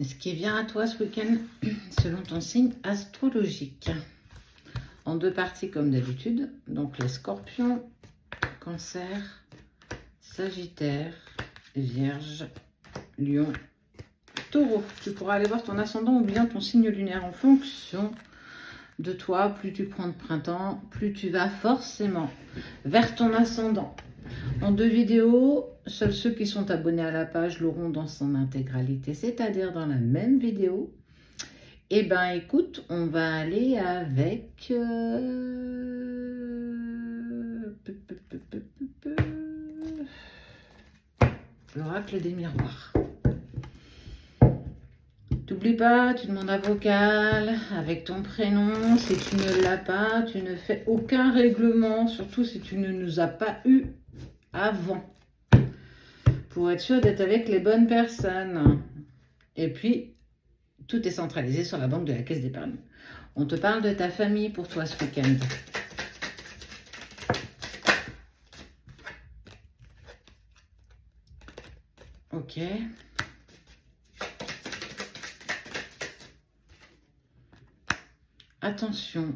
ce qui vient à toi ce week-end selon ton signe astrologique. En deux parties comme d'habitude. Donc les scorpions, cancer, sagittaire, vierge, lion, taureau. Tu pourras aller voir ton ascendant ou bien ton signe lunaire en fonction de toi. Plus tu prends de printemps, plus tu vas forcément vers ton ascendant. En deux vidéos, seuls ceux qui sont abonnés à la page l'auront dans son intégralité, c'est-à-dire dans la même vidéo. Eh ben écoute, on va aller avec l'oracle des miroirs. N'oublie pas, tu demandes un vocal avec ton prénom. Si tu ne l'as pas, tu ne fais aucun règlement, surtout si tu ne nous as pas eu avant, pour être sûr d'être avec les bonnes personnes. Et puis, tout est centralisé sur la banque de la Caisse d'épargne. On te parle de ta famille pour toi ce week-end. Ok. Attention,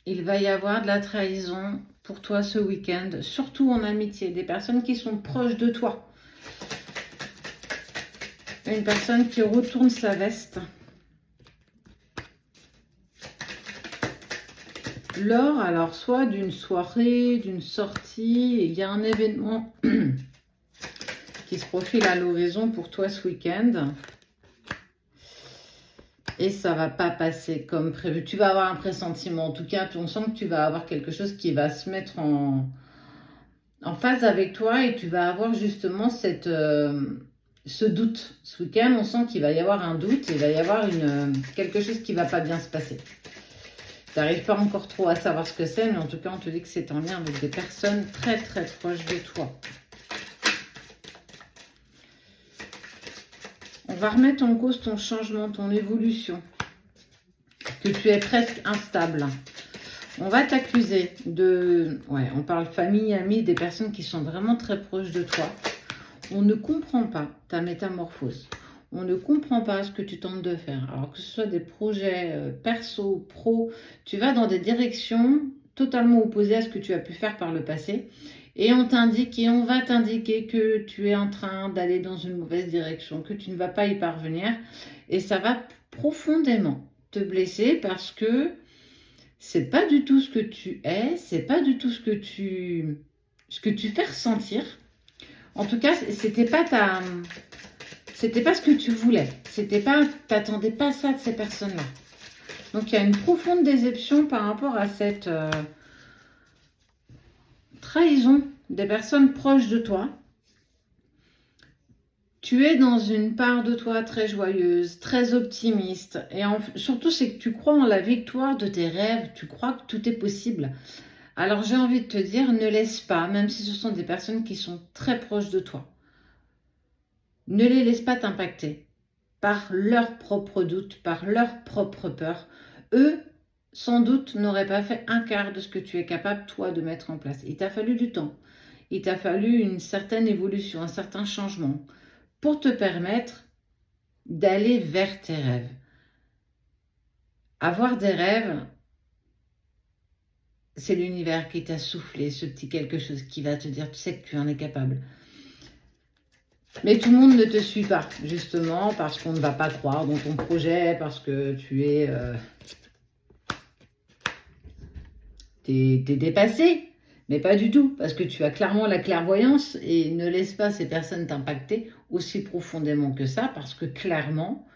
il va y avoir de la trahison pour toi ce week-end, surtout en amitié, des personnes qui sont proches de toi. Une personne qui retourne sa veste. Lors, alors, soit d'une soirée, d'une sortie, il y a un événement qui se profile à l'horizon pour toi ce week-end. Et ça va pas passer comme prévu. Tu vas avoir un pressentiment. En tout cas, on sent que tu vas avoir quelque chose qui va se mettre en phase avec toi et tu vas avoir justement ce doute. Ce week-end, on sent qu'il va y avoir un doute. Il va y avoir quelque chose qui va pas bien se passer. Tu n'arrives pas encore trop à savoir ce que c'est, mais en tout cas, on te dit que c'est en lien avec des personnes très très proches de toi. On va remettre en cause ton changement, ton évolution, que tu es presque instable. On va t'accuser de... Ouais, on parle famille, amis, des personnes qui sont vraiment très proches de toi. On ne comprend pas ta métamorphose. On ne comprend pas ce que tu tentes de faire. Alors que ce soit des projets perso, pro, tu vas dans des directions totalement opposées à ce que tu as pu faire par le passé. Et on t'indique et on va t'indiquer que tu es en train d'aller dans une mauvaise direction, que tu ne vas pas y parvenir. Et ça va profondément te blesser parce que c'est pas du tout ce que tu es, c'est pas du tout ce que tu fais ressentir. En tout cas, c'était pas ce que tu voulais. T'attendais pas ça de ces personnes-là. Donc il y a une profonde déception par rapport à cette trahison des personnes proches de toi. Tu es dans une part de toi très joyeuse, très optimiste. Et surtout, c'est que tu crois en la victoire de tes rêves. Tu crois que tout est possible. Alors j'ai envie de te dire, ne laisse pas, même si ce sont des personnes qui sont très proches de toi, ne les laisse pas t'impacter par leurs propres doutes, par leurs propres peurs. Eux, sans doute, n'auraient pas fait un quart de ce que tu es capable, toi, de mettre en place. Il t'a fallu du temps. Il t'a fallu une certaine évolution, un certain changement pour te permettre d'aller vers tes rêves. Avoir des rêves, c'est l'univers qui t'a soufflé ce petit quelque chose qui va te dire, tu sais que tu en es capable. Mais tout le monde ne te suit pas, justement, parce qu'on ne va pas croire dans ton projet, parce que t'es dépassé. Mais pas du tout, parce que tu as clairement la clairvoyance et ne laisse pas ces personnes t'impacter aussi profondément que ça, parce que clairement,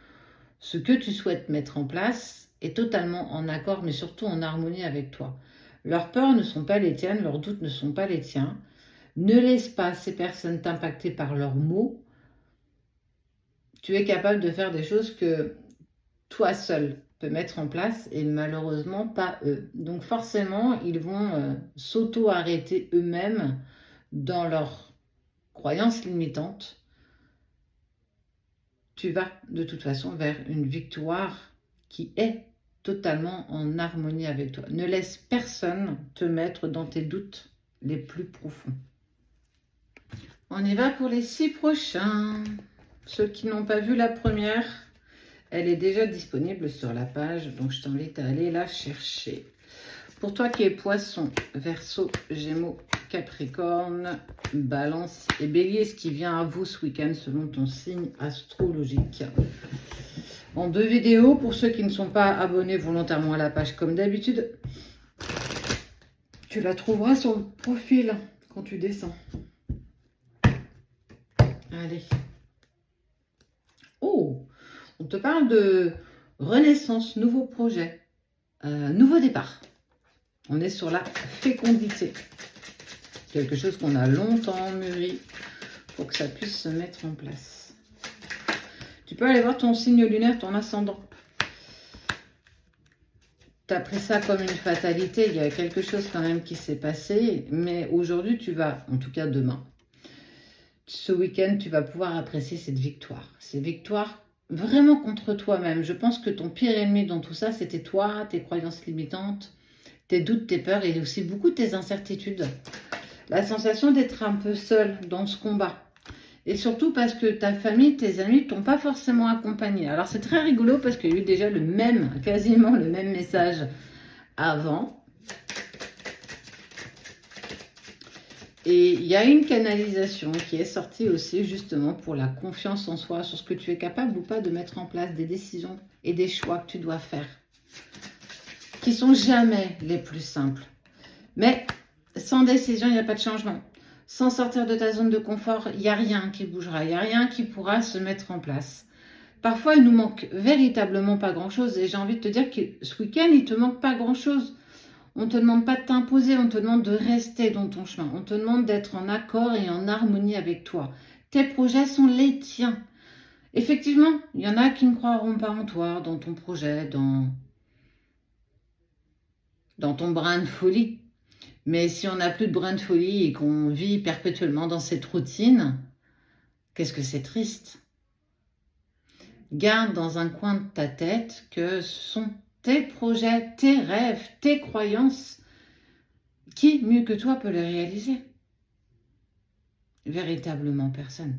ce que tu souhaites mettre en place est totalement en accord, mais surtout en harmonie avec toi. Leurs peurs ne sont pas les tiennes, leurs doutes ne sont pas les tiens. Ne laisse pas ces personnes t'impacter par leurs mots. Tu es capable de faire des choses que toi seul peux mettre en place et malheureusement pas eux. Donc forcément, ils vont s'auto-arrêter eux-mêmes dans leurs croyances limitantes. Tu vas de toute façon vers une victoire qui est totalement en harmonie avec toi. Ne laisse personne te mettre dans tes doutes les plus profonds. On y va pour les 6 prochains. Ceux qui n'ont pas vu la première, elle est déjà disponible sur la page, donc je t'invite à aller la chercher. Pour toi qui es Poisson, Verseau, Gémeaux, Capricorne, Balance et Bélier, ce qui vient à vous ce week-end selon ton signe astrologique. En 2 vidéos, pour ceux qui ne sont pas abonnés volontairement à la page comme d'habitude, tu la trouveras sur le profil quand tu descends. Allez. Oh, on te parle de renaissance, nouveau projet, nouveau départ. On est sur la fécondité. Quelque chose qu'on a longtemps mûri pour que ça puisse se mettre en place. Tu peux aller voir ton signe lunaire, ton ascendant. Tu as pris ça comme une fatalité. Il y a quelque chose quand même qui s'est passé. Mais aujourd'hui, tu vas, en tout cas demain, ce week-end, tu vas pouvoir apprécier cette victoire. Ces victoires vraiment contre toi-même. Je pense que ton pire ennemi dans tout ça, c'était toi, tes croyances limitantes, tes doutes, tes peurs et aussi beaucoup tes incertitudes. La sensation d'être un peu seul dans ce combat. Et surtout parce que ta famille, tes amis ne t'ont pas forcément accompagné. Alors c'est très rigolo parce qu'il y a eu déjà quasiment le même message avant. Et il y a une canalisation qui est sortie aussi justement pour la confiance en soi, sur ce que tu es capable ou pas de mettre en place, des décisions et des choix que tu dois faire, qui sont jamais les plus simples. Mais sans décision, il n'y a pas de changement. Sans sortir de ta zone de confort, il n'y a rien qui bougera, il n'y a rien qui pourra se mettre en place. Parfois, il nous manque véritablement pas grand-chose. Et j'ai envie de te dire que ce week-end, il ne te manque pas grand-chose. On ne te demande pas de t'imposer, on te demande de rester dans ton chemin. On te demande d'être en accord et en harmonie avec toi. Tes projets sont les tiens. Effectivement, il y en a qui ne croiront pas en toi, dans ton projet, dans ton brin de folie. Mais si on n'a plus de brin de folie et qu'on vit perpétuellement dans cette routine, qu'est-ce que c'est triste. Garde dans un coin de ta tête que ce sont tes projets, tes rêves, tes croyances. Qui, mieux que toi, peut les réaliser? Véritablement personne.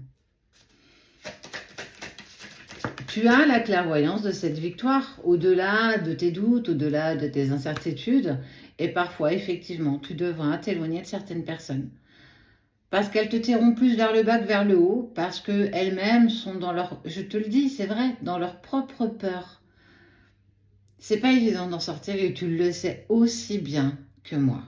Tu as la clairvoyance de cette victoire, au-delà de tes doutes, au-delà de tes incertitudes. Et parfois, effectivement, tu devras t'éloigner de certaines personnes. Parce qu'elles te tireront plus vers le bas que vers le haut. Parce qu'elles-mêmes sont dans leur... Je te le dis, c'est vrai, dans leur propre peur. C'est pas évident d'en sortir et tu le sais aussi bien que moi.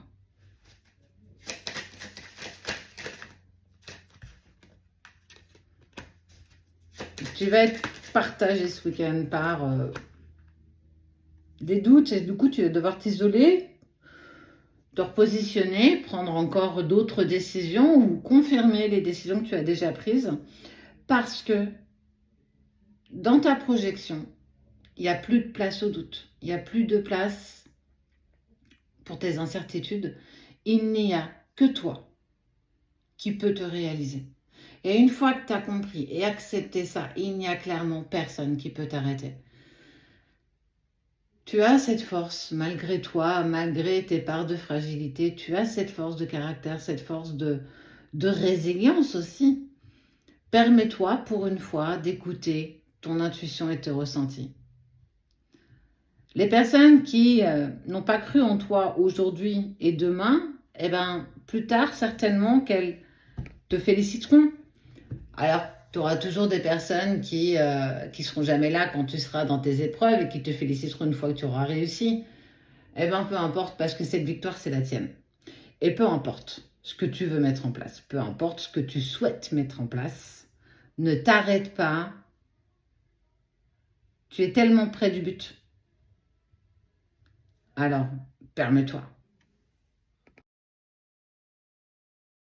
Tu vas être partagé ce week-end par des doutes et du coup tu vas devoir t'isoler, te repositionner, prendre encore d'autres décisions ou confirmer les décisions que tu as déjà prises parce que dans ta projection, il n'y a plus de place au doute, il n'y a plus de place pour tes incertitudes, il n'y a que toi qui peux te réaliser. Et une fois que tu as compris et accepté ça, il n'y a clairement personne qui peut t'arrêter. Tu as cette force, malgré toi, malgré tes parts de fragilité, tu as cette force de caractère, cette force de résilience aussi. Permets-toi pour une fois d'écouter ton intuition et tes ressentis. Les personnes qui n'ont pas cru en toi aujourd'hui et demain, eh ben, plus tard, certainement qu'elles te féliciteront. Alors, tu auras toujours des personnes qui seront jamais là quand tu seras dans tes épreuves et qui te féliciteront une fois que tu auras réussi. Eh bien, peu importe, parce que cette victoire, c'est la tienne. Et peu importe ce que tu veux mettre en place, peu importe ce que tu souhaites mettre en place, ne t'arrête pas. Tu es tellement près du but. Alors, permets-toi.